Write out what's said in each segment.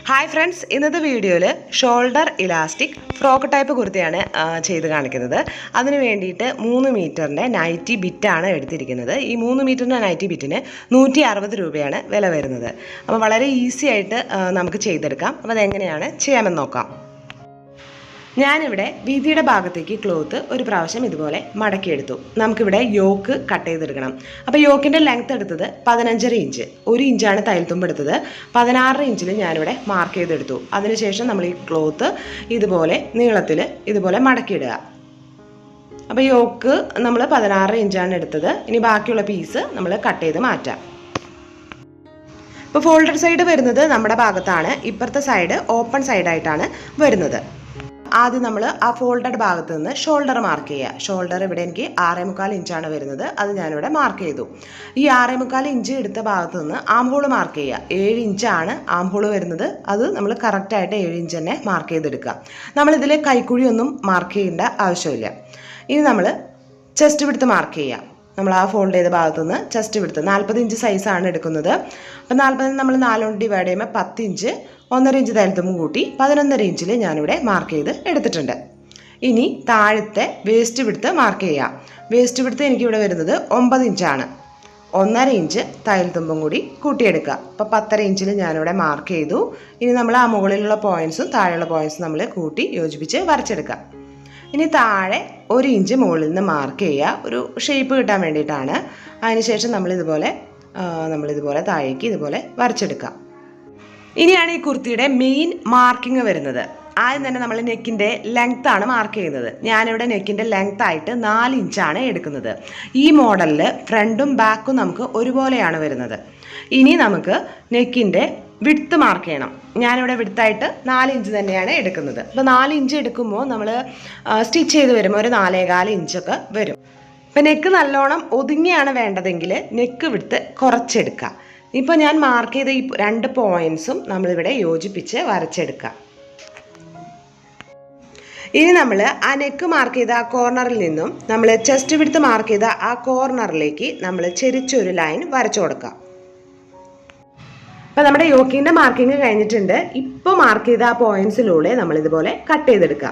Hi friends, ഇന്നത്തെ വീഡിയോയിൽ shoulder elastic frock type കുർത്തിയാണ് ചെയ്ത് കാണിക്കുന്നത്. അതിന് വേണ്ടിയിട്ട് 3 മീറ്ററിൻ്റെ നൈറ്റി ബിറ്റാണ് എടുത്തിരിക്കുന്നത്. ഈ 3 മീറ്ററിൻ്റെ നൈറ്റി ബിറ്റിന് 160 രൂപയാണ് വില വരുന്നത്. അപ്പോൾ വളരെ ഈസി ആയിട്ട് നമുക്ക് ചെയ്തെടുക്കാം. അപ്പോൾ അതെങ്ങനെയാണ് ചെയ്യാമെന്ന് നോക്കാം. ഞാനിവിടെ വീതിയുടെ ഭാഗത്തേക്ക് ക്ലോത്ത് ഒരു പ്രാവശ്യം ഇതുപോലെ മടക്കിയെടുത്തു. നമുക്കിവിടെ യോക്ക് കട്ട് ചെയ്തെടുക്കണം. അപ്പോൾ യോക്കിൻ്റെ ലെങ്ത് എടുത്തത് 15.5 ഇഞ്ച്, 1 ഇഞ്ചാണ് തയ്യൽ തുമ്പ് എടുത്തത്. 16 ഇഞ്ചിൽ ഞാനിവിടെ മാർക്ക് ചെയ്തെടുത്തു. അതിനുശേഷം നമ്മൾ ഈ ക്ലോത്ത് ഇതുപോലെ നീളത്തിൽ ഇതുപോലെ മടക്കിയിടുക. അപ്പോൾ യോക്ക് നമ്മൾ 16 ഇഞ്ചാണ് എടുത്തത്. ഇനി ബാക്കിയുള്ള പീസ് നമ്മൾ കട്ട് ചെയ്ത് മാറ്റാം. ഇപ്പോൾ ഫോൾഡർ സൈഡ് വരുന്നത് നമ്മുടെ ഭാഗത്താണ്, ഇപ്പുറത്തെ സൈഡ് ഓപ്പൺ സൈഡായിട്ടാണ് വരുന്നത്. ആദ്യം നമ്മൾ ആ ഫോൾഡഡ് ഭാഗത്ത് നിന്ന് ഷോൾഡർ മാർക്ക് ചെയ്യുക. ഷോൾഡർ ഇവിടെ എനിക്ക് 6.25 ഇഞ്ചാണ് വരുന്നത്. അത് ഞാനിവിടെ മാർക്ക് ചെയ്തു. ഈ 6.25 ഇഞ്ച് എടുത്ത ഭാഗത്ത് നിന്ന് ആം ഹോൾ മാർക്ക് ചെയ്യുക. 7 ഇഞ്ചാണ് ആം ഹോൾ വരുന്നത്. അത് നമ്മൾ കറക്റ്റായിട്ട് 7 ഇഞ്ച് തന്നെ മാർക്ക് ചെയ്തെടുക്കുക. നമ്മളിതിൽ കൈക്കുഴിയൊന്നും മാർക്ക് ചെയ്യേണ്ട ആവശ്യമില്ല. ഇനി നമ്മൾ ചെസ്റ്റ് വിഡ്ത്ത് മാർക്ക് ചെയ്യുക. നമ്മൾ ആ ഫോൾഡ് ചെയ്ത ഭാഗത്തു നിന്ന് ചെസ്റ്റ് വിഡ്ത്ത് 40 ഇഞ്ച് സൈസാണ് എടുക്കുന്നത്. അപ്പോൾ 40 നമ്മൾ 4 കൊണ്ട് ഡിവൈഡ് ചെയ്യുമ്പോൾ 10 ഇഞ്ച്, 1.5 ഇഞ്ച് തയ്യൽത്തുമ്പും കൂട്ടി 11.5 ഇഞ്ചിൽ ഞാനിവിടെ മാർക്ക് ചെയ്ത് എടുത്തിട്ടുണ്ട്. ഇനി താഴത്തെ വേസ്റ്റ് വിഡ്ത്ത് മാർക്ക് ചെയ്യാം. വേസ്റ്റ് വിഡ്ത്ത് എനിക്കിവിടെ വരുന്നത് 9 ഇഞ്ചാണ്. 1.5 ഇഞ്ച് തയ്യൽത്തുമ്പും കൂടി കൂട്ടിയെടുക്കുക. അപ്പോൾ 10.5 ഇഞ്ചിൽ ഞാനിവിടെ മാർക്ക് ചെയ്തു. ഇനി നമ്മൾ ആ മുകളിലുള്ള പോയിൻറ്റ്സും താഴെയുള്ള പോയിൻറ്റ്സും നമ്മൾ കൂട്ടി യോജിപ്പിച്ച് വരച്ചെടുക്കാം. ഇനി താഴെ 1 ഇഞ്ച് മുകളിൽ നിന്ന് മാർക്ക് ചെയ്യുക, ഒരു ഷേപ്പ് കിട്ടാൻ വേണ്ടിയിട്ടാണ്. അതിനുശേഷം നമ്മളിതുപോലെ താഴേക്ക് ഇതുപോലെ വരച്ചെടുക്കാം. ഇനിയാണ് ഈ കുർത്തിയുടെ മെയിൻ മാർക്കിങ് വരുന്നത്. ആദ്യം തന്നെ നമ്മൾ നെക്കിൻ്റെ ലെങ്ത് ആണ് മാർക്ക് ചെയ്യുന്നത്. ഞാനിവിടെ നെക്കിൻ്റെ ലെങ്ത് ആയിട്ട് 4 ഇഞ്ചാണ് എടുക്കുന്നത്. ഈ മോഡലിൽ ഫ്രണ്ടും ബാക്കും നമുക്ക് ഒരുപോലെയാണ് വരുന്നത്. ഇനി നമുക്ക് നെക്കിൻ്റെ വിഡ്ത്ത് മാർക്ക് ചെയ്യണം. ഞാനിവിടെ വിഡ്ത്തായിട്ട് 4 ഇഞ്ച് തന്നെയാണ് എടുക്കുന്നത്. അപ്പോൾ 4 ഇഞ്ച് എടുക്കുമ്പോൾ നമ്മൾ സ്റ്റിച്ച് ചെയ്ത് വരുമ്പോൾ ഒരു 4.25 ഇഞ്ചൊക്കെ വരും. ഇപ്പം നെക്ക് നല്ലോണം ഒതുങ്ങിയാണ് വേണ്ടതെങ്കിൽ നെക്ക് വിഡ്ത്ത് കുറച്ചെടുക്കുക. ഇപ്പോൾ ഞാൻ മാർക്ക് ചെയ്ത ഈ 2 പോയിൻറ്റ്സും നമ്മളിവിടെ യോജിപ്പിച്ച് വരച്ചെടുക്കുക. ഇനി നമ്മൾ ആ നെക്ക് മാർക്ക് ചെയ്ത ആ കോർണറിൽ നിന്നും നമ്മൾ ചെസ്റ്റ് വിഡ്ത്ത് മാർക്ക് ചെയ്ത ആ കോർണറിലേക്ക് നമ്മൾ ചെരിച്ചൊരു ലൈൻ വരച്ചു കൊടുക്കുക. അപ്പോൾ നമ്മുടെ യോക്കിൻ്റെ മാർക്കിങ് കഴിഞ്ഞിട്ടുണ്ട്. ഇപ്പോൾ മാർക്ക് ചെയ്ത ആ പോയിൻറ്റ്സിലൂടെ നമ്മളിതുപോലെ കട്ട് ചെയ്തെടുക്കുക.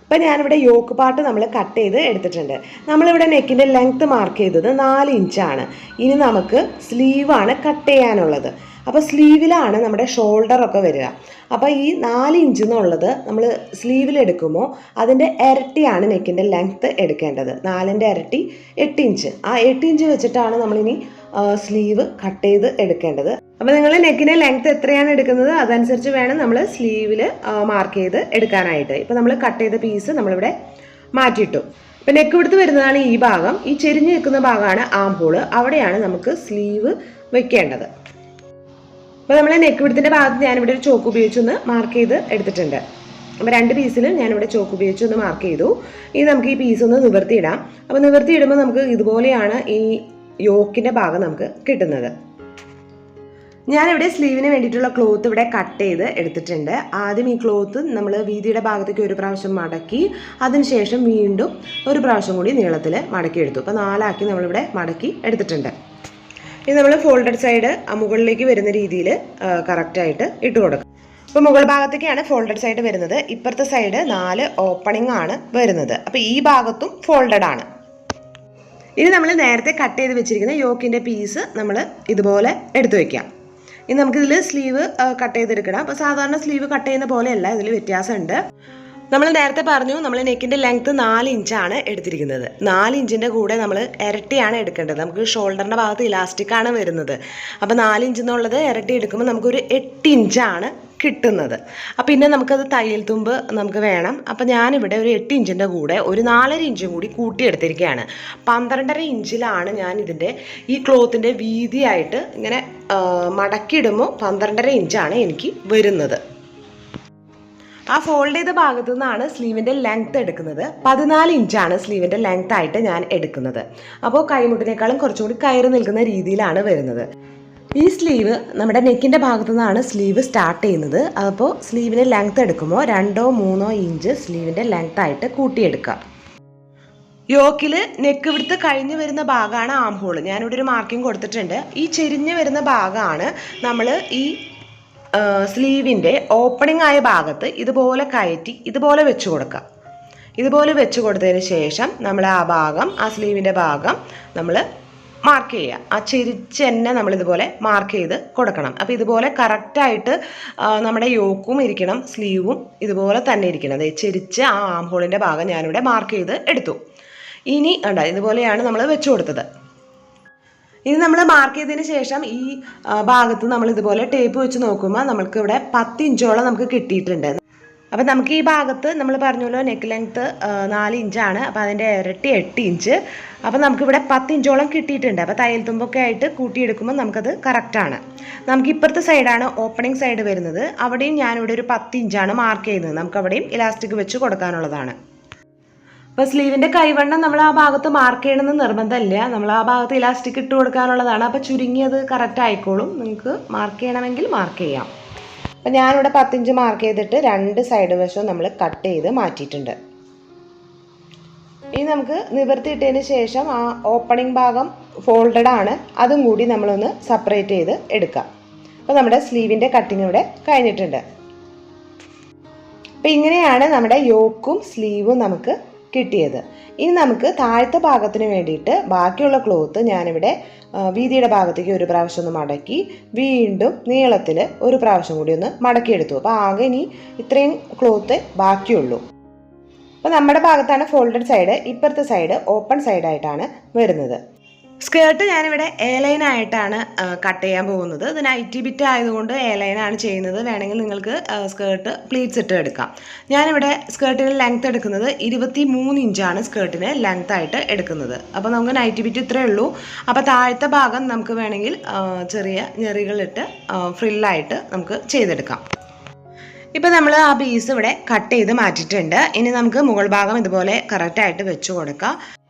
അപ്പോൾ ഞാനിവിടെ യോക്ക് പാർട്ട് നമ്മൾ കട്ട് ചെയ്ത് എടുത്തിട്ടുണ്ട്. നമ്മളിവിടെ നെക്കിൻ്റെ ലെങ്ത്ത് മാർക്ക് ചെയ്തത് 4 ഇഞ്ചാണ്. ഇനി നമുക്ക് സ്ലീവാണ് കട്ട് ചെയ്യാനുള്ളത്. അപ്പോൾ സ്ലീവിലാണ് നമ്മുടെ ഷോൾഡറൊക്കെ വരിക. അപ്പോൾ ഈ 4 ഇഞ്ച് എന്നുള്ളത് നമ്മൾ സ്ലീവിലെടുക്കുമ്പോൾ അതിൻ്റെ ഇരട്ടിയാണ് നെക്കിൻ്റെ ലെങ്ത്ത് എടുക്കേണ്ടത്. 4ൻ്റെ ഇരട്ടി 8 ഇഞ്ച്. ആ 8 ഇഞ്ച് വെച്ചിട്ടാണ് നമ്മളിനി സ്ലീവ് കട്ട് ചെയ്ത് എടുക്കേണ്ടത്. അപ്പോൾ നിങ്ങൾ നെക്കിൻ്റെ ലെങ്ത്ത് എത്രയാണ് എടുക്കുന്നത് അതനുസരിച്ച് വേണം നമ്മൾ സ്ലീവിൽ മാർക്ക് ചെയ്ത് എടുക്കാനായിട്ട്. ഇപ്പോൾ നമ്മൾ കട്ട് ചെയ്ത പീസ് നമ്മളിവിടെ മാറ്റിയിട്ടു. ഇപ്പോൾ നെക്ക് വിഡ്ത്ത് വരുന്നതാണ് ഈ ഭാഗം. ഈ ചെരിഞ്ഞ് നിൽക്കുന്ന ഭാഗമാണ് ആം ഹോൾ. അവിടെയാണ് നമുക്ക് സ്ലീവ് വെക്കേണ്ടത്. അപ്പോൾ നമ്മൾ നെക്ക് വിഡ്ത്തിൻ്റെ ഭാഗത്ത് ഞാനിവിടെ ഒരു ചോക്ക് ഉപയോഗിച്ചൊന്ന് മാർക്ക് ചെയ്ത് എടുത്തിട്ടുണ്ട്. അപ്പോൾ 2 പീസിലും ഞാനിവിടെ ചോക്ക് ഉപയോഗിച്ചൊന്ന് മാർക്ക് ചെയ്തു. ഇനി നമുക്ക് ഈ പീസ് ഒന്ന് നിവർത്തിയിടാം. അപ്പോൾ നിവർത്തിയിടുമ്പോൾ നമുക്ക് ഇതുപോലെയാണ് ഈ യോക്കിൻ്റെ ഭാഗം നമുക്ക് കിട്ടുന്നത്. ഞാനിവിടെ സ്ലീവിന് വേണ്ടിയിട്ടുള്ള ക്ലോത്ത് ഇവിടെ കട്ട് ചെയ്ത് എടുത്തിട്ടുണ്ട്. ആദ്യം ഈ ക്ലോത്ത് നമ്മൾ വീതിയുടെ ഭാഗത്തേക്ക് ഒരു പ്രാവശ്യം മടക്കി അതിനുശേഷം വീണ്ടും ഒരു പ്രാവശ്യം കൂടി നീളത്തിൽ മടക്കി എടുത്തു. അപ്പോൾ 4 ആക്കി നമ്മളിവിടെ മടക്കി എടുത്തിട്ടുണ്ട്. ഇനി നമ്മൾ ഫോൾഡഡ് സൈഡ് മുകളിലേക്ക് വരുന്ന രീതിയിൽ കറക്റ്റായിട്ട് ഇട്ട് കൊടുക്കും. അപ്പോൾ മുകൾ ഭാഗത്തേക്കാണ് ഫോൾഡഡ് സൈഡ് വരുന്നത്. ഇപ്പുറത്തെ സൈഡ് 4 ഓപ്പണിംഗ് ആണ് വരുന്നത്. അപ്പോൾ ഈ ഭാഗത്തും ഫോൾഡഡ് ആണ്. ഇനി നമ്മൾ നേരത്തെ കട്ട് ചെയ്ത് വെച്ചിരിക്കുന്ന യോക്കിൻ്റെ പീസ് നമ്മൾ ഇതുപോലെ എടുത്തു വയ്ക്കാം. ഇനി നമുക്കിതിൽ സ്ലീവ് കട്ട് ചെയ്തെടുക്കണം. അപ്പോൾ സാധാരണ സ്ലീവ് കട്ട് ചെയ്യുന്ന പോലെയല്ല, ഇതിൽ വ്യത്യാസമുണ്ട്. നമ്മൾ നേരത്തെ പറഞ്ഞു നമ്മൾ നെക്കിൻ്റെ ലെങ്ത്ത് 4 ഇഞ്ചാണ് എടുത്തിരിക്കുന്നത്. 4 ഇഞ്ചിൻ്റെ കൂടെ നമ്മൾ ഇരട്ടിയാണ് എടുക്കേണ്ടത്. നമുക്ക് ഷോൾഡറിൻ്റെ ഭാഗത്ത് ഇലാസ്റ്റിക്കാണ് വരുന്നത്. അപ്പോൾ 4 ഇഞ്ച് എന്നുള്ളത് ഇരട്ടി എടുക്കുമ്പോൾ നമുക്കൊരു 8 ഇഞ്ചാണ് കിട്ടുന്നത്. അപ്പം പിന്നെ നമുക്കത് തയ്യൽ തുമ്പ് നമുക്ക് വേണം. അപ്പം ഞാനിവിടെ ഒരു 8 ഇഞ്ചിൻ്റെ കൂടെ ഒരു 4.5 ഇഞ്ചും കൂടി കൂട്ടിയെടുത്തിരിക്കുകയാണ്. 12.5 ഇഞ്ചിലാണ് ഞാൻ ഇതിൻ്റെ ഈ ക്ലോത്തിൻ്റെ വീതിയായിട്ട് ഇങ്ങനെ മടക്കിയിടുമ്പോൾ 12.5 ഇഞ്ചാണ് എനിക്ക് വരുന്നത്. ആ ഫോൾഡ് ചെയ്ത ഭാഗത്തു നിന്നാണ് സ്ലീവിൻ്റെ ലെങ്ത്ത് എടുക്കുന്നത്. 14 ഇഞ്ചാണ് സ്ലീവിൻ്റെ ലെങ്ത്ത് ആയിട്ട് ഞാൻ എടുക്കുന്നത്. അപ്പോൾ കൈമുട്ടിനേക്കാളും കുറച്ചും കൂടി കയറി നിൽക്കുന്ന രീതിയിലാണ് വരുന്നത്. ഈ സ്ലീവ് നമ്മുടെ നെക്കിൻ്റെ ഭാഗത്തു നിന്നാണ് സ്ലീവ് സ്റ്റാർട്ട് ചെയ്യുന്നത്. അപ്പോൾ സ്ലീവിൻ്റെ ലെങ്ത്ത് എടുക്കുമ്പോൾ 2-3 ഇഞ്ച് സ്ലീവിൻ്റെ ലെങ്ത്ത് ആയിട്ട് കൂട്ടിയെടുക്കുക. യോക്കിൽ നെക്ക് വിഡ്ത്ത് കഴിഞ്ഞ് വരുന്ന ഭാഗമാണ് ആം ഹോൾ. ഞാനിവിടെ ഒരു മാർക്കിംഗ് കൊടുത്തിട്ടുണ്ട്. ഈ ചെരിഞ്ഞ് വരുന്ന ഭാഗമാണ് നമ്മൾ ഈ സ്ലീവിൻ്റെ ഓപ്പണിംഗ് ആയ ഭാഗത്ത് ഇതുപോലെ കയറ്റി ഇതുപോലെ വെച്ച് കൊടുക്കുക. ഇതുപോലെ വെച്ച് കൊടുത്തതിന് ശേഷം നമ്മൾ ആ സ്ലീവിൻ്റെ ഭാഗം നമ്മൾ മാർക്ക് ചെയ്യുക. ആ ചെരിച്ച് തന്നെ നമ്മളിതുപോലെ മാർക്ക് ചെയ്ത് കൊടുക്കണം. അപ്പോൾ ഇതുപോലെ കറക്റ്റായിട്ട് നമ്മുടെ യോക്കും ഇരിക്കണം, സ്ലീവും ഇതുപോലെ തന്നെ ഇരിക്കണം. അതായത് ചെരിച്ച് ആ ആം ഹോളിൻ്റെ ഭാഗം ഞാനിവിടെ മാർക്ക് ചെയ്ത് എടുത്തു. ഇനി ഇതുപോലെയാണ് നമ്മൾ വെച്ച് കൊടുത്തത്. ഇനി നമ്മൾ മാർക്ക് ചെയ്തതിന് ശേഷം ഈ ഭാഗത്ത് നമ്മൾ ഇതുപോലെ ടേപ്പ് വെച്ച് നോക്കുമ്പോൾ നമ്മൾക്ക് ഇവിടെ 10 ഇഞ്ചോളം നമുക്ക് കിട്ടിയിട്ടുണ്ട്. അപ്പം നമുക്ക് ഈ ഭാഗത്ത് നമ്മൾ പറഞ്ഞല്ലോ നെക്ക് ലെങ്ത്ത് 4 ഇഞ്ചാണ്. അപ്പോൾ അതിൻ്റെ ഇരട്ടി 8 ഇഞ്ച്. അപ്പോൾ നമുക്കിവിടെ 10 ഇഞ്ചോളം കിട്ടിയിട്ടുണ്ട്. അപ്പോൾ തയ്യൽ തുമ്പൊക്കെ ആയിട്ട് കൂട്ടിയെടുക്കുമ്പോൾ നമുക്കത് കറക്റ്റാണ്. നമുക്ക് ഇപ്പുറത്തെ സൈഡാണ് ഓപ്പണിംഗ് സൈഡ് വരുന്നത്. അവിടെയും ഞാനിവിടെ ഒരു 10 ഇഞ്ചാണ് മാർക്ക് ചെയ്യുന്നത്. നമുക്ക് അവിടെയും ഇലാസ്റ്റിക് വെച്ച് കൊടുക്കാനുള്ളതാണ്. അപ്പോൾ സ്ലീവിൻ്റെ കൈവണ്ണം നമ്മൾ ആ ഭാഗത്ത് മാർക്ക് ചെയ്യണമെന്ന് നിർബന്ധമില്ല. നമ്മൾ ആ ഭാഗത്ത് ഇലാസ്റ്റിക് ഇട്ട് കൊടുക്കാനുള്ളതാണ്. അപ്പോൾ ചുരുങ്ങിയത് കറക്റ്റ് ആയിക്കോളും. നിങ്ങൾക്ക് മാർക്ക് ചെയ്യണമെങ്കിൽ മാർക്ക് ചെയ്യാം. അപ്പോൾ ഞാനിവിടെ 10 ഇഞ്ച് മാർക്ക് ചെയ്തിട്ട് 2 സൈഡ് വശവും നമ്മൾ കട്ട് ചെയ്ത് മാറ്റിയിട്ടുണ്ട്. ഇനി നമുക്ക് നിവർത്തിയിട്ടതിന് ശേഷം ആ ഓപ്പണിംഗ് ഭാഗം ഫോൾഡഡ് ആണ്, അതും കൂടി നമ്മളൊന്ന് സെപ്പറേറ്റ് ചെയ്ത് എടുക്കാം. അപ്പോൾ നമ്മുടെ സ്ലീവിൻ്റെ കട്ടിങ് ഇവിടെ കഴിഞ്ഞിട്ടുണ്ട്. അപ്പോൾ ഇങ്ങനെയാണ് നമ്മുടെ യോക്കും സ്ലീവും നമുക്ക് കിട്ടിയത്. ഇനി നമുക്ക് താഴത്തെ ഭാഗത്തിന് വേണ്ടിയിട്ട് ബാക്കിയുള്ള ക്ലോത്ത് ഞാനിവിടെ വീതിയുടെ ഭാഗത്തേക്ക് ഒരു പ്രാവശ്യം ഒന്ന് മടക്കി വീണ്ടും നീളത്തിൽ ഒരു പ്രാവശ്യം കൂടി ഒന്ന് മടക്കിയെടുത്തു. അപ്പോൾ ആകെ ഇനി ഇത്രയും ക്ലോത്ത് ബാക്കിയുള്ളൂ. അപ്പോൾ നമ്മുടെ ഭാഗത്താണ് ഫോൾഡഡ് സൈഡ്, ഇപ്പുറത്തെ സൈഡ് ഓപ്പൺ സൈഡായിട്ടാണ് വരുന്നത്. സ്കേർട്ട് ഞാനിവിടെ എ ലൈനായിട്ടാണ് കട്ട് ചെയ്യാൻ പോകുന്നത്. ഇത് നൈറ്റി ബിറ്റ് ആയതുകൊണ്ട് എ ലൈനാണ് ചെയ്യുന്നത്. വേണമെങ്കിൽ നിങ്ങൾക്ക് സ്കേർട്ട് പ്ലീറ്റ്സ് ഇട്ട് എടുക്കാം. ഞാനിവിടെ സ്കേർട്ടിന് ലെങ്ത്ത് എടുക്കുന്നത് 23 ഇഞ്ചാണ് സ്കേർട്ടിന് ലെങ്ത്ത് ആയിട്ട് എടുക്കുന്നത്. അപ്പോൾ നമുക്ക് നൈറ്റി ബിറ്റ് ഇത്രയേ ഉള്ളൂ. അപ്പോൾ താഴത്തെ ഭാഗം നമുക്ക് വേണമെങ്കിൽ ചെറിയ ഞെറികളിട്ട് ഫ്രില്ലായിട്ട് നമുക്ക് ചെയ്തെടുക്കാം. ഇപ്പോൾ നമ്മൾ ആ പീസ് ഇവിടെ കട്ട് ചെയ്ത് മാറ്റിയിട്ടുണ്ട്. ഇനി നമുക്ക് മുകൾ ഭാഗം ഇതുപോലെ കറക്റ്റായിട്ട് വെച്ച് കൊടുക്കാം.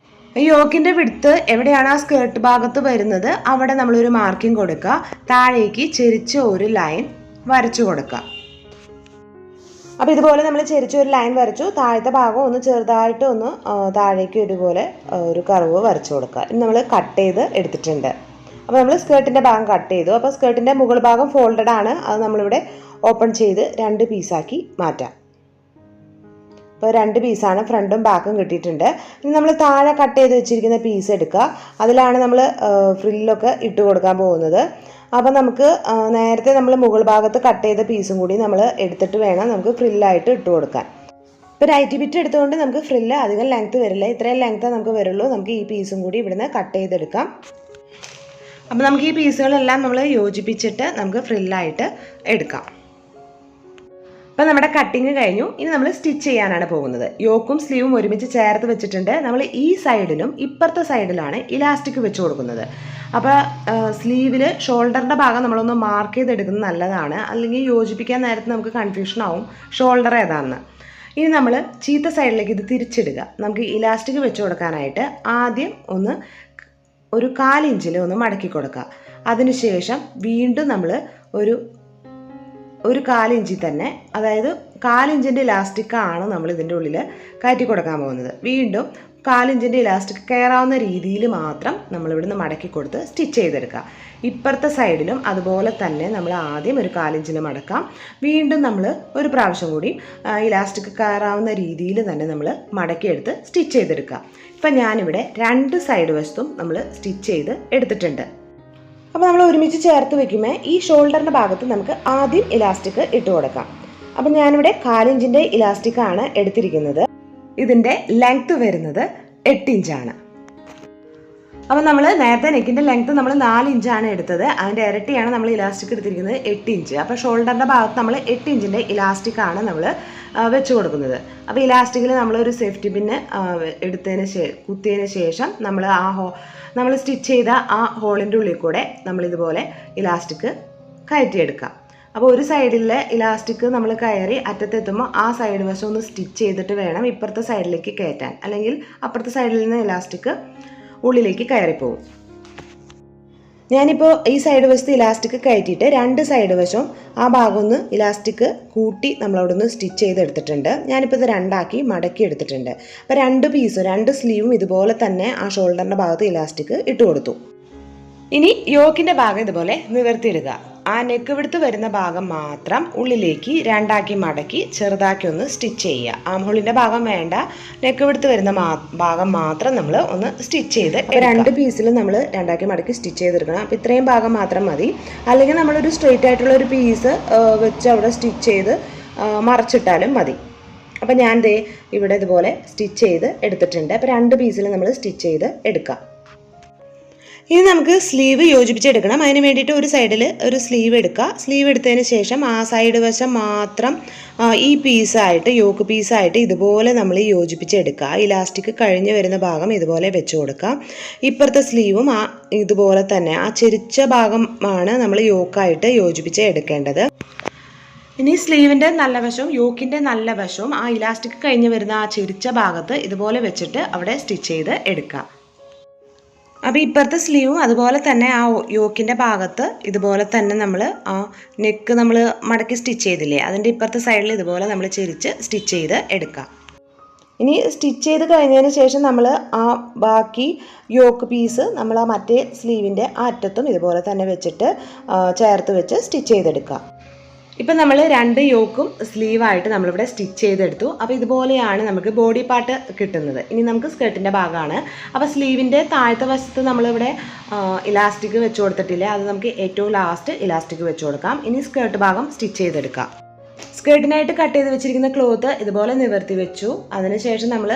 യോക്കിൻ്റെ വിഡ്ത്ത് എവിടെയാണ് ആ സ്കേർട്ട് ഭാഗത്ത് വരുന്നത് അവിടെ നമ്മളൊരു മാർക്കിംഗ് കൊടുക്കുക. താഴേക്ക് ചെരിച്ച് ഒരു ലൈൻ വരച്ചു കൊടുക്കുക. അപ്പോൾ ഇതുപോലെ നമ്മൾ ചെരിച്ച് ഒരു ലൈൻ വരച്ചു. താഴത്തെ ഭാഗം ഒന്ന് ചെറുതായിട്ട് ഒന്ന് താഴേക്ക് ഇതുപോലെ ഒരു കർവ് വരച്ചു കൊടുക്കുക. ഇനി നമ്മൾ കട്ട് ചെയ്ത് എടുത്തിട്ടുണ്ട്. അപ്പോൾ നമ്മൾ സ്കേർട്ടിൻ്റെ ഭാഗം കട്ട് ചെയ്തു. അപ്പോൾ സ്കേർട്ടിൻ്റെ മുകൾ ഭാഗം ഫോൾഡഡ് ആണ്, അത് നമ്മളിവിടെ ഓപ്പൺ ചെയ്ത് 2 പീസാക്കി മാറ്റാം. അപ്പോൾ 2 പീസാണ്, ഫ്രണ്ടും ബാക്കും കിട്ടിയിട്ടുണ്ട്. ഇനി നമ്മൾ താഴെ കട്ട് ചെയ്ത് വെച്ചിരിക്കുന്ന പീസ് എടുക്കുക. അതിലാണ് നമ്മൾ ഫ്രില്ലൊക്കെ ഇട്ട് കൊടുക്കാൻ പോകുന്നത്. അപ്പോൾ നമുക്ക് നേരത്തെ നമ്മൾ മുകൾ ഭാഗത്ത് കട്ട് ചെയ്ത പീസും കൂടി നമ്മൾ എടുത്തിട്ട് വേണം നമുക്ക് ഫ്രില്ലായിട്ട് ഇട്ട് കൊടുക്കാൻ. ഇപ്പോൾ നൈറ്റി ബിറ്റ് എടുത്തുകൊണ്ട് നമുക്ക് ഫ്രില്ല് അധികം ലെങ്ത്ത് വരില്ല, ഇത്രയും ലെങ്ത്ത് നമുക്ക് വരുള്ളൂ. നമുക്ക് ഈ പീസും കൂടി ഇവിടുന്ന് കട്ട് ചെയ്തെടുക്കാം. അപ്പോൾ നമുക്ക് ഈ പീസുകളെല്ലാം നമ്മൾ യോജിപ്പിച്ചിട്ട് നമുക്ക് ഫ്രില്ലായിട്ട് എടുക്കാം. അപ്പോൾ നമ്മുടെ കട്ടിങ് കഴിഞ്ഞു. ഇനി നമ്മൾ സ്റ്റിച്ച് ചെയ്യാനാണ് പോകുന്നത്. യോക്കും സ്ലീവും ഒരുമിച്ച് ചേർത്ത് വെച്ചിട്ടുണ്ട്. നമ്മൾ ഈ സൈഡിലും ഇപ്പുറത്തെ സൈഡിലാണ് ഇലാസ്റ്റിക് വെച്ച് കൊടുക്കുന്നത്. അപ്പോൾ സ്ലീവിൽ ഷോൾഡറിൻ്റെ ഭാഗം നമ്മളൊന്ന് മാർക്ക് ചെയ്തെടുക്കുന്നത് നല്ലതാണ്, അല്ലെങ്കിൽ യോജിപ്പിക്കാൻ നേരത്ത് നമുക്ക് കൺഫ്യൂഷൻ ആവും ഷോൾഡർ ഏതാണെന്ന്. ഇനി നമ്മൾ ചീത്ത സൈഡിലേക്ക് ഇത് തിരിച്ചിടുക. നമുക്ക് ഇലാസ്റ്റിക് വെച്ച് കൊടുക്കാനായിട്ട് ആദ്യം ഒരു 1/4 ഇഞ്ചിൽ ഒന്ന് മടക്കി കൊടുക്കുക. അതിനുശേഷം വീണ്ടും നമ്മൾ ഒരു 1/4 ഇഞ്ചിൽ തന്നെ, അതായത് 1/4 ഇഞ്ചിൻ്റെ ഇലാസ്റ്റിക്കാണ് നമ്മൾ ഇതിൻ്റെ ഉള്ളിൽ കയറ്റി കൊടുക്കാൻ പോകുന്നത്. വീണ്ടും 1/4 ഇഞ്ചിൻ്റെ ഇലാസ്റ്റിക് കയറാവുന്ന രീതിയിൽ മാത്രം നമ്മളിവിടുന്ന് മടക്കി കൊടുത്ത് സ്റ്റിച്ച് ചെയ്തെടുക്കുക. ഇപ്പുറത്തെ സൈഡിലും അതുപോലെ തന്നെ നമ്മൾ ആദ്യം ഒരു 1/4 ഇഞ്ചിൽ മടക്കാം. വീണ്ടും നമ്മൾ ഒരു പ്രാവശ്യം കൂടി ഇലാസ്റ്റിക് കയറാവുന്ന രീതിയിൽ തന്നെ നമ്മൾ മടക്കിയെടുത്ത് സ്റ്റിച്ച് ചെയ്തെടുക്കുക. ഇപ്പം ഞാനിവിടെ 2 സൈഡ് വശത്തും നമ്മൾ സ്റ്റിച്ച് ചെയ്ത് എടുത്തിട്ടുണ്ട്. അപ്പോൾ നമ്മൾ ഒരുമിച്ച് ചേർത്ത് വെക്കുമ്പോൾ ഈ ഷോൾഡറിൻ്റെ ഭാഗത്ത് നമുക്ക് ആദ്യം ഇലാസ്റ്റിക് ഇട്ട് കൊടുക്കാം. അപ്പം ഞാനിവിടെ 1/4 ഇഞ്ചിൻ്റെ ഇലാസ്റ്റിക്കാണ് എടുത്തിരിക്കുന്നത്. ഇതിൻ്റെ ലെങ്ത്ത് വരുന്നത് 8 ഇഞ്ചാണ്. അപ്പോൾ നമ്മൾ നേരത്തെ നെക്കിൻ്റെ ലെങ്ത്ത് നമ്മൾ 4 ഇഞ്ചാണ് എടുത്തത്. അതിൻ്റെ ഇരട്ടിയാണ് നമ്മൾ ഇലാസ്റ്റിക് എടുത്തിരിക്കുന്നത് 8 ഇഞ്ച്. അപ്പോൾ ഷോൾഡറിൻ്റെ ഭാഗത്ത് നമ്മൾ 8 ഇഞ്ചിൻ്റെ ഇലാസ്റ്റിക്കാണ് നമ്മൾ വെച്ച് കൊടുക്കുന്നത്. അപ്പോൾ ഇലാസ്റ്റിക്കിൽ നമ്മളൊരു സേഫ്റ്റി പിന്ന് കുത്തിയതിന് ശേഷം നമ്മൾ സ്റ്റിച്ച് ചെയ്ത ആ ഹോളിൻ്റെ ഉള്ളിൽ കൂടെ നമ്മളിതുപോലെ ഇലാസ്റ്റിക് കയറ്റിയെടുക്കാം. അപ്പോൾ ഒരു സൈഡിലെ ഇലാസ്റ്റിക് നമ്മൾ കയറി അറ്റത്തെത്തുമ്പോൾ ആ സൈഡ് വശം ഒന്ന് സ്റ്റിച്ച് ചെയ്തിട്ട് വേണം ഇപ്പുറത്തെ സൈഡിലേക്ക് കയറ്റാൻ, അല്ലെങ്കിൽ അപ്പുറത്തെ സൈഡിൽ നിന്ന് ഇലാസ്റ്റിക് ഉള്ളിലേക്ക് കയറിപ്പോവും. ഞാനിപ്പോൾ ഈ സൈഡ് വശത്ത് ഇലാസ്റ്റിക് കയറ്റിയിട്ട് 2 സൈഡ് വശവും ആ ഭാഗം ഒന്ന് ഇലാസ്റ്റിക് കൂട്ടി നമ്മളവിടെ നിന്ന് സ്റ്റിച്ച് ചെയ്തെടുത്തിട്ടുണ്ട്. ഞാനിപ്പോൾ ഇത് 2ആക്കി മടക്കി എടുത്തിട്ടുണ്ട്. അപ്പോൾ 2 പീസും 2 സ്ലീവും ഇതുപോലെ തന്നെ ആ ഷോൾഡറിൻ്റെ ഭാഗത്ത് ഇലാസ്റ്റിക് ഇട്ട് കൊടുത്തു. ഇനി യോക്കിൻ്റെ ഭാഗം ഇതുപോലെ നിവർത്തിയിടുക. ആ നെക്ക് വിടുത്ത് വരുന്ന ഭാഗം മാത്രം ഉള്ളിലേക്ക് രണ്ടാക്കി മടക്കി ചെറുതാക്കി ഒന്ന് സ്റ്റിച്ച് ചെയ്യുക. ആംഹോളിൻ്റെ ഭാഗം വേണ്ട, നെക്ക് വിടുത്ത് വരുന്ന ഭാഗം മാത്രം നമ്മൾ ഒന്ന് സ്റ്റിച്ച് ചെയ്ത് 2 പീസിൽ നമ്മൾ രണ്ടാക്കി മടക്കി സ്റ്റിച്ച് ചെയ്തെടുക്കണം. അപ്പോൾ ഇത്രയും ഭാഗം മാത്രം മതി. അല്ലെങ്കിൽ നമ്മളൊരു സ്ട്രെയിറ്റ് ആയിട്ടുള്ള ഒരു പീസ് വെച്ച് അവിടെ സ്റ്റിച്ച് ചെയ്ത് മറച്ചിട്ടാലും മതി. അപ്പോൾ ഞാൻ ദേ ഇവിടെ ഇതുപോലെ സ്റ്റിച്ച് ചെയ്ത് എടുത്തിട്ടുണ്ട്. അപ്പോൾ 2 പീസിൽ നമ്മൾ സ്റ്റിച്ച് ചെയ്ത് എടുക്കാം. ഇനി നമുക്ക് സ്ലീവ് യോജിപ്പിച്ചെടുക്കണം. അതിന് വേണ്ടിയിട്ട് ഒരു സൈഡിൽ ഒരു സ്ലീവ് എടുക്കുക. സ്ലീവ് എടുത്തതിന് ശേഷം ആ സൈഡ് വശം മാത്രം ഈ പീസായിട്ട് യോക്ക് പീസായിട്ട് ഇതുപോലെ നമ്മൾ യോജിപ്പിച്ചെടുക്കുക. ഇലാസ്റ്റിക് കഴിഞ്ഞ് വരുന്ന ഭാഗം ഇതുപോലെ വെച്ച് കൊടുക്കുക. ഇപ്പുറത്തെ സ്ലീവും ഇതുപോലെ തന്നെ ആ ചെരിച്ച ഭാഗമാണ് നമ്മൾ യോക്കായിട്ട് യോജിപ്പിച്ച് എടുക്കേണ്ടത്. ഇനി സ്ലീവിൻ്റെ നല്ല വശവും യോക്കിൻ്റെ നല്ല വശവും ആ ഇലാസ്റ്റിക് കഴിഞ്ഞ് വരുന്ന ആ ചെരിച്ച ഭാഗത്ത് ഇതുപോലെ വെച്ചിട്ട് അവിടെ സ്റ്റിച്ച് ചെയ്ത് എടുക്കുക. അപ്പോൾ ഇപ്പുറത്തെ സ്ലീവും അതുപോലെ തന്നെ ആ യോക്കിൻ്റെ ഭാഗത്ത് ഇതുപോലെ തന്നെ നമ്മൾ ആ നെക്ക് നമ്മൾ മടക്കി സ്റ്റിച്ച് ചെയ്തില്ലേ, അതിൻ്റെ ഇപ്പുറത്തെ സൈഡിൽ ഇതുപോലെ നമ്മൾ ചെരിച്ച് സ്റ്റിച്ച് ചെയ്ത് എടുക്കുക. ഇനി സ്റ്റിച്ച് ചെയ്ത് കഴിഞ്ഞതിന് ശേഷം നമ്മൾ ആ ബാക്കി യോക്ക് പീസ് നമ്മൾ ആ മറ്റേ സ്ലീവിൻ്റെ അറ്റത്തും ഇതുപോലെ തന്നെ വെച്ചിട്ട് ചേർത്ത് വെച്ച് സ്റ്റിച്ച് ചെയ്തെടുക്കുക. ഇപ്പം നമ്മൾ 2 യോക്കും സ്ലീവായിട്ട് നമ്മളിവിടെ സ്റ്റിച്ച് ചെയ്തെടുത്തു. അപ്പോൾ ഇതുപോലെയാണ് നമുക്ക് ബോഡി പാർട്ട് കിട്ടുന്നത്. ഇനി നമുക്ക് സ്കേർട്ടിൻ്റെ ഭാഗമാണ്. അപ്പോൾ സ്ലീവിൻ്റെ താഴത്തെ വശത്ത് നമ്മളിവിടെ ഇലാസ്റ്റിക് വെച്ച് കൊടുത്തിട്ടില്ല, അത് നമുക്ക് ഏറ്റവും ലാസ്റ്റ് ഇലാസ്റ്റിക് വെച്ച് കൊടുക്കാം. ഇനി സ്കേർട്ട് ഭാഗം സ്റ്റിച്ച് ചെയ്തെടുക്കാം. സ്കേർട്ടിനായിട്ട് കട്ട് ചെയ്ത് വെച്ചിരിക്കുന്ന ക്ലോത്ത് ഇതുപോലെ നിവർത്തി വെച്ചു. അതിനുശേഷം നമ്മൾ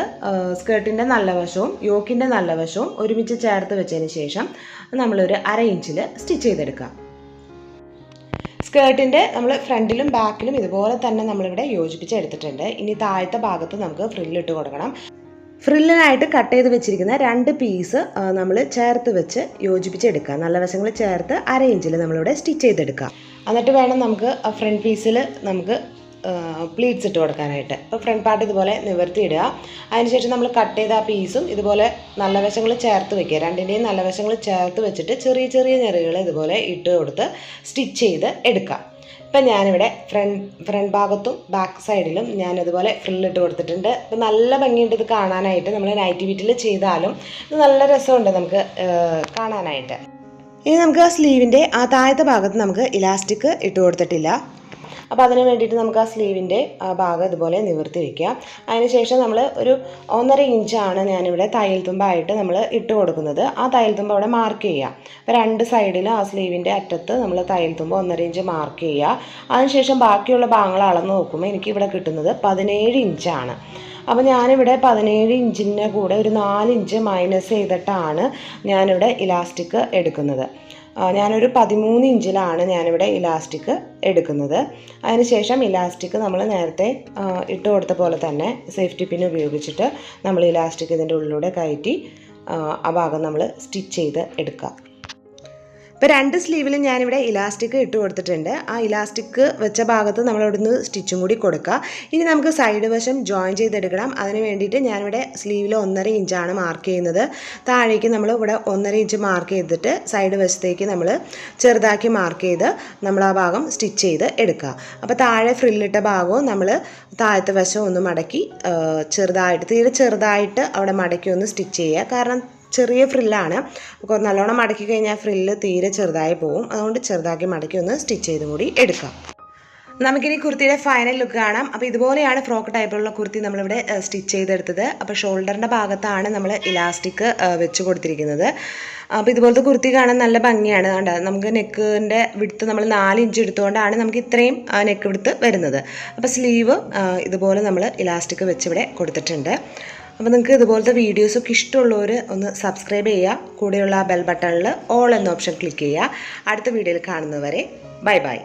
സ്കേർട്ടിൻ്റെ നല്ല വശവും യോക്കിൻ്റെ നല്ല വശവും ഒരുമിച്ച് ചേർത്ത് വെച്ചതിന് ശേഷം നമ്മളൊരു 1/2 ഇഞ്ചിൽ സ്റ്റിച്ച് ചെയ്തെടുക്കാം. സ്കേർട്ടിൻ്റെ നമ്മൾ ഫ്രണ്ടിലും ബാക്കിലും ഇതുപോലെ തന്നെ നമ്മളിവിടെ യോജിപ്പിച്ചെടുത്തിട്ടുണ്ട്. ഇനി താഴത്തെ ഭാഗത്ത് നമുക്ക് ഫ്രില്ലിട്ട് കൊടുക്കണം. ഫ്രില്ലിനായിട്ട് കട്ട് ചെയ്ത് വെച്ചിരിക്കുന്ന 2 പീസ് നമ്മൾ ചേർത്ത് വെച്ച് യോജിപ്പിച്ചെടുക്കുക. നല്ല വശങ്ങൾ ചേർത്ത് 1/2 ഇഞ്ചിൽ നമ്മളിവിടെ സ്റ്റിച്ച് ചെയ്തെടുക്കുക. എന്നിട്ട് വേണം നമുക്ക് ഫ്രണ്ട് പീസിൽ നമുക്ക് പ്ലീറ്റ്സ് ഇട്ട് കൊടുക്കാനായിട്ട്. അപ്പോൾ ഫ്രണ്ട് പാർട്ട് ഇതുപോലെ നിവർത്തി ഇടുക. അതിനുശേഷം നമ്മൾ കട്ട് ചെയ്ത ആ പീസും ഇതുപോലെ നല്ല വശങ്ങൾ ചേർത്ത് വെക്കുക. 2ൻ്റെയും നല്ല വശങ്ങൾ ചേർത്ത് വെച്ചിട്ട് ചെറിയ ചെറിയ ഞെറികൾ ഇതുപോലെ ഇട്ട് കൊടുത്ത് സ്റ്റിച്ച് ചെയ്ത് എടുക്കുക. ഇപ്പം ഞാനിവിടെ ഫ്രണ്ട് ഭാഗത്തും ബാക്ക് സൈഡിലും ഞാനിതുപോലെ ഫ്രില്ലിട്ട് കൊടുത്തിട്ടുണ്ട്. ഇപ്പം നല്ല ഭംഗിയുണ്ട് ഇത് കാണാനായിട്ട്. നമ്മൾ നൈറ്റി വീട്ടിൽ ചെയ്താലും ഇത് നല്ല രസമുണ്ട് നമുക്ക് കാണാനായിട്ട്. ഇനി നമുക്ക് ആ സ്ലീവിൻ്റെ ആ താഴത്തെ ഭാഗത്ത് നമുക്ക് ഇലാസ്റ്റിക് ഇട്ട് കൊടുത്തിട്ടില്ല. അപ്പോൾ അതിന് വേണ്ടിയിട്ട് നമുക്ക് ആ സ്ലീവിൻ്റെ ആ ഭാഗം ഇതുപോലെ നിവർത്തി വയ്ക്കുക. അതിനുശേഷം നമ്മൾ ഒരു 1.5 ഇഞ്ചാണ് ഞാനിവിടെ തയ്യൽ തുമ്പായിട്ട് നമ്മൾ ഇട്ട് കൊടുക്കുന്നത്. ആ തയ്യൽ തുമ്പ് അവിടെ മാർക്ക് ചെയ്യുക. അപ്പോൾ 2 സൈഡിലും ആ സ്ലീവിൻ്റെ അറ്റത്ത് നമ്മൾ തയ്യൽ തുമ്പ് 1.5 ഇഞ്ച് മാർക്ക് ചെയ്യുക. അതിനുശേഷം ബാക്കിയുള്ള ഭാഗങ്ങൾ അളന്ന് നോക്കുമ്പോൾ എനിക്കിവിടെ കിട്ടുന്നത് 17 ഇഞ്ചാണ്. അപ്പോൾ ഞാനിവിടെ 17 ഇഞ്ചിൻ്റെ കൂടെ ഒരു 4 ഇഞ്ച് മൈനസ് ചെയ്തിട്ടാണ് ഞാനിവിടെ ഇലാസ്റ്റിക് എടുക്കുന്നത്. ഞാനൊരു 13 ഇഞ്ചിലാണ് ഞാനിവിടെ ഇലാസ്റ്റിക് എടുക്കുന്നത്. അതിനുശേഷം ഇലാസ്റ്റിക് നമ്മൾ നേരത്തെ ഇട്ട് കൊടുത്ത പോലെ തന്നെ സേഫ്റ്റി പിൻ ഉപയോഗിച്ചിട്ട് നമ്മൾ ഇലാസ്റ്റിക് ഇതിൻ്റെ ഉള്ളിലൂടെ കയറ്റി ആ ഭാഗം നമ്മൾ സ്റ്റിച്ച് ചെയ്ത് എടുക്കുക. ഇപ്പോൾ 2 സ്ലീവിലും ഞാനിവിടെ ഇലാസ്റ്റിക് ഇട്ട് കൊടുത്തിട്ടുണ്ട്. ആ ഇലാസ്റ്റിക് വെച്ച ഭാഗത്ത് നമ്മൾ ഇവിടുന്ന് സ്റ്റിച്ചും കൂടി കൊടുക്കുക. ഇനി നമുക്ക് സൈഡ് വശം ജോയിൻ ചെയ്തെടുക്കണം. അതിന് വേണ്ടിയിട്ട് ഞാനിവിടെ സ്ലീവിൽ 1.5 ഇഞ്ചാണ് മാർക്ക് ചെയ്യുന്നത്. താഴേക്ക് നമ്മൾ ഇവിടെ 1.5 ഇഞ്ച് മാർക്ക് ചെയ്തിട്ട് സൈഡ് വശത്തേക്ക് നമ്മൾ ചെറുതാക്കി മാർക്ക് ചെയ്ത് നമ്മൾ ആ ഭാഗം സ്റ്റിച്ച് ചെയ്ത് എടുക്കുക. അപ്പോൾ താഴെ ഫ്രില്ലിട്ട ഭാഗവും നമ്മൾ താഴത്തെ വശം ഒന്ന് മടക്കി തീരെ ചെറുതായിട്ട് അവിടെ മടക്കി ഒന്ന് സ്റ്റിച്ച് ചെയ്യുക. കാരണം ചെറിയ ഫ്രില്ലാണ്. അപ്പോൾ നല്ലോണം മടക്കി കഴിഞ്ഞാൽ ഫ്രില്ല് തീരെ ചെറുതായി പോകും. അതുകൊണ്ട് ചെറുതാക്കി മടക്കി ഒന്ന് സ്റ്റിച്ച് ചെയ്തും കൂടി എടുക്കാം. നമുക്കിനി കുർത്തിയുടെ ഫൈനൽ ലുക്ക് കാണാം. അപ്പോൾ ഇതുപോലെയാണ് ഫ്രോക്ക് ടൈപ്പിലുള്ള കുർത്തി നമ്മളിവിടെ സ്റ്റിച്ച് ചെയ്തെടുത്തത്. അപ്പോൾ ഷോൾഡറിൻ്റെ ഭാഗത്താണ് നമ്മൾ ഇലാസ്റ്റിക് വെച്ച് കൊടുത്തിരിക്കുന്നത്. അപ്പോൾ ഇതുപോലത്തെ കുർത്തി കാണാൻ നല്ല ഭംഗിയാണ്. കണ്ടോ, നമുക്ക് നെക്കിൻ്റെ വിടുത്ത് നമ്മൾ 4 ഇഞ്ച് എടുത്തുകൊണ്ടാണ് നമുക്ക് ഇത്രയും നെക്ക് വിടുത്ത് വരുന്നത്. അപ്പോൾ സ്ലീവ് ഇതുപോലെ നമ്മൾ ഇലാസ്റ്റിക് വെച്ചിവിടെ കൊടുത്തിട്ടുണ്ട്. അപ്പോൾ നിങ്ങൾക്ക് ഇതുപോലത്തെ വീഡിയോസൊക്കെ ഇഷ്ടമുള്ളവർ ഒന്ന് സബ്സ്ക്രൈബ് ചെയ്യുക. കൂടെയുള്ള ബെൽ ബട്ടണിൽ ഓൾ എന്ന ഓപ്ഷൻ ക്ലിക്ക് ചെയ്യുക. അടുത്ത വീഡിയോയിൽ കാണുന്നവരെ ബൈ ബൈ.